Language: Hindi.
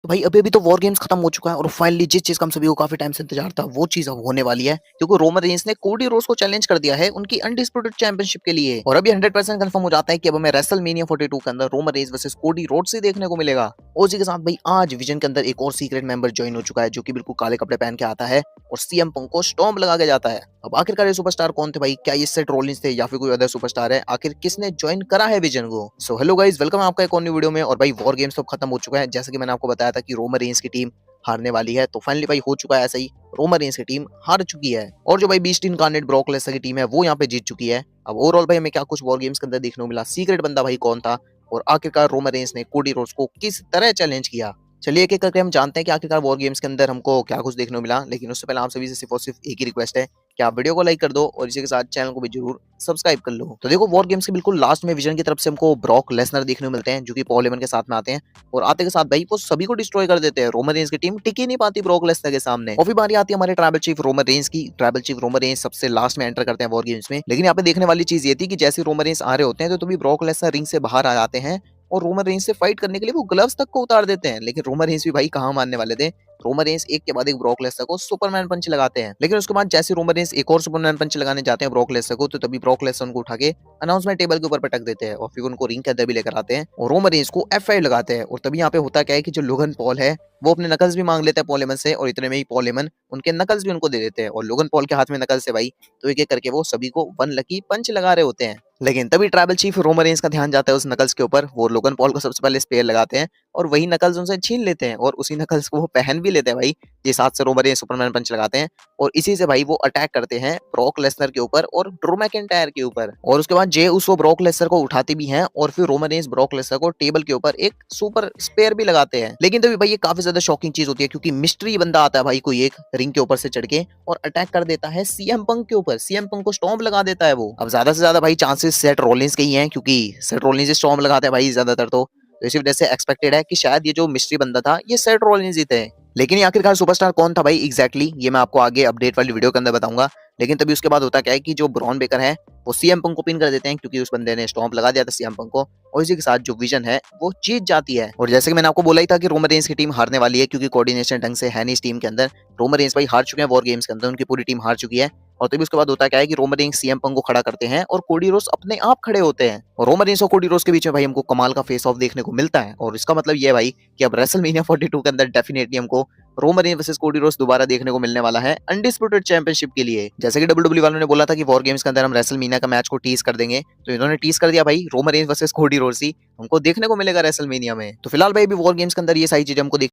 तो भाई अभी-अभी तो वॉर गेम्स खत्म हो चुका है और फाइनली जिस चीज़ का हम सभी को काफ़ी टाइम से इंतजार था वो चीज़ अब होने वाली है, क्योंकि रोमन रेंस ने कोडी रोड्स को चैलेंज कर दिया है उनकी अनडिस्प्यूटेड चैंपियनशिप के लिए। और अभी 100% कंफर्म हो जाता है कि अब हमें रेसलमेनिया 42 के अंदर Roman Reigns versus Cody Rhodes ही देखने को मिलेगा। और उसी के साथ भाई आज विजन के अंदर एक और सीक्रेट मेंबर ज्वाइन हो चुका है जो कि बिल्कुल काले कपड़े पहन के आता है और सीएम पंक को स्टॉम्प लगा के जाता है। अब आखिरकार ये सुपरस्टार कौन थे भाई? क्या ये सेथ रॉलिंस थे या फिर कोई अदर सुपरस्टार है? आखिर किसने ज्वाइन करा है विजन को? सो हेलो गाइस, वेलकम आपका एक और न्यू वीडियो में। और भाई वॉर गेम्स तो खत्म हो चुका है, जैसे कि मैंने आपको बताया था कि रोमन रेंस की टीम हारने वाली है, तो फाइनली भाई हो चुका है ऐसा ही। रोमन रेंस की टीम हार चुकी है और जो भाई बीस्ट इनकार्नेट ब्रॉक लेसनर की टीम है वो यहाँ पे जीत चुकी है। अब ओवरऑल भाई हमें क्या कुछ वॉर गेम्स के अंदर देखने को मिला, सीक्रेट बंदा भाई कौन था और आखिरकार रोमन रेंस ने कोडी रोड्स को किस तरह चैलेंज किया, चलिए एक एक करके हम जानते हैं कि आखिरकार वॉर गेम्स के अंदर हमको क्या कुछ देखने को मिला। लेकिन उससे पहले आप सभी से सिर्फ और सिर्फ एक ही रिक्वेस्ट है कि आप वीडियो को लाइक कर दो और इसी के साथ चैनल को भी जरूर सब्सक्राइब कर लो। तो देखो वॉर गेम्स के बिल्कुल लास्ट में विजन की तरफ से हमको ब्रॉक लेसनर देखने को मिलते हैं जो कि पॉल हेमन के साथ में आते हैं और आते के साथ भाई वो सभी को डिस्ट्रॉय कर देते हैं। रोमन रेंस की टीम टिक ही नहीं पाती ब्रॉक लेसनर के सामने। और फिर बारी आती है हमारे ट्राइबल चीफ रोमन रेंस की। ट्राइबल चीफ रोमन रेंस सबसे लास्ट में एंटर करते हैं वॉर गेम्स में। लेकिन यहाँ पे देखने वाली चीज ये थी कि जैसे रोमन रेंस आ रहे होते हैं तो तभी ब्रॉक लेसनर रिंग से बाहर आ जाते हैं और रोमन रेंस से फाइट करने के लिए वो ग्लव्स तक को उतार देते हैं। लेकिन रोमन रेंस भी भाई कहाँ मानने वाले थे। रोमन रेंस एक के बाद एक ब्रॉक लेसनर को सुपरमैन पंच लगाते हैं। लेकिन उसके बाद जैसे रोमन रेंस एक और सुपरमैन पंच लगाने जाते हैं ब्रॉक लेसनर को, तो तभी ब्रॉक लेसनर उनको उठा के अनाउंसमेंट टेबल के ऊपर पटक देते हैं और फिर उनको रिंग के अंदर भी लेकर आते हैं और रोमन रेंस को F5 लगाते हैं। और तभी यहाँ पे होता क्या है कि जो लोगन पॉल है वो अपने नकल्स भी मांग लेते हैं पॉल हेमन से और इतने में ही पॉल हेमन उनके नकल्स भी उनको दे देते हैं और लोगन पॉल के हाथ में नकल्स है भाई, तो एक एक करके वो सभी को वन लकी पंच लगा रहे होते हैं। लेकिन तभी ट्राइबल चीफ रोमन रेंस का ध्यान जाता है उस नकल्स के ऊपर। वो लोगन पॉल को सबसे पहले स्पेयर लगाते हैं और वही नकल्स उनसे छीन लेते हैं और उसी नकल्स को वो पहन भी लेते हैं भाई, जिस हाथ से रोमन रेंस सुपरमैन पंच लगाते हैं। और इसी से भाई वो अटैक करते हैं ब्रॉक लेसनर के ऊपर और ड्रू मैकिंटायर के ऊपर। और उसके बाद जे उसको ब्रॉक लेसनर को उठाते भी हैं और फिर रोमन रेंस ब्रॉक लेसनर को टेबल के ऊपर एक सुपर स्पेयर भी लगाते हैं। लेकिन तभी भाई ये काफी ज्यादा शॉकिंग चीज होती है क्योंकि मिस्ट्री बंदा आता है भाई कोई एक रिंग के ऊपर से चढ़ के और अटैक कर देता है सीएम पंक के ऊपर। सीएम पंक को स्टॉम्प लगा देता है वो। अब ज्यादा से ज्यादा भाई चांसेस सेथ रॉलिंस के ही हैं क्योंकि सेथ रॉलिंस स्टॉम्प लगाते हैं भाई ज्यादातर। तो इसी वजह से एक्सपेक्टेड है कि शायद ये जो मिस्ट्री बंदा था ये सेथ रॉलिंस ही थे। लेकिन ये आखिरकार सुपरस्टार कौन था भाई एग्जैक्टली ये मैं आपको आगे अपडेट वाली वीडियो के अंदर बताऊंगा। लेकिन तभी उसके बाद होता क्या है कि जो ब्रॉन बेकर है वो सीएम पंक को पिन कर देते हैं क्योंकि उस बंदे ने स्टॉम्प लगा दिया था सीएम पंक को। और इसी के साथ जो विजन है वो जीत जाती है। और जैसे कि मैंने आपको बोला ही था कि रोमन रेंस की टीम हारने वाली है क्योंकि कोऑर्डिनेशन ढंग से है नहीं इस टीम के अंदर। रोमन रेंस भाई हार चुके हैं वॉर गेम्स के अंदर, उनकी पूरी टीम हार चुकी है। और तभी उसके बाद होता क्या है कि रोमन रेंस सीएम पंक को खड़ा करते हैं और कोडी रोड्स अपने आप खड़े होते हैं। और रोमन रेंस और कोडी रोड्स के बीच में भाई हमको कमाल का फेस ऑफ देखने को मिलता है। और इसका मतलब ये है भाई कि अब रेसलमेनिया 42 के अंदर डेफिनेटली हमको Roman Reigns versus Cody roads दोबारा देखने को मिलने वाला है अनडिस्प्यूटेड चैंपियनशिप के लिए। जैसे कि डब्ल्यूडब्ल्यूई वालों ने बोला था कि वॉर गेम्स के अंदर हम रेसलमेनिया का मैच को टीज कर देंगे, तो इन्होंने टीज कर दिया भाई। Roman Reigns versus Cody Rhodes ही हमको देखने को मिलेगा रेसलमेनिया में। तो फिलहाल भाई अभी वॉर गेम्स के अंदर ये सारी चीजें हमको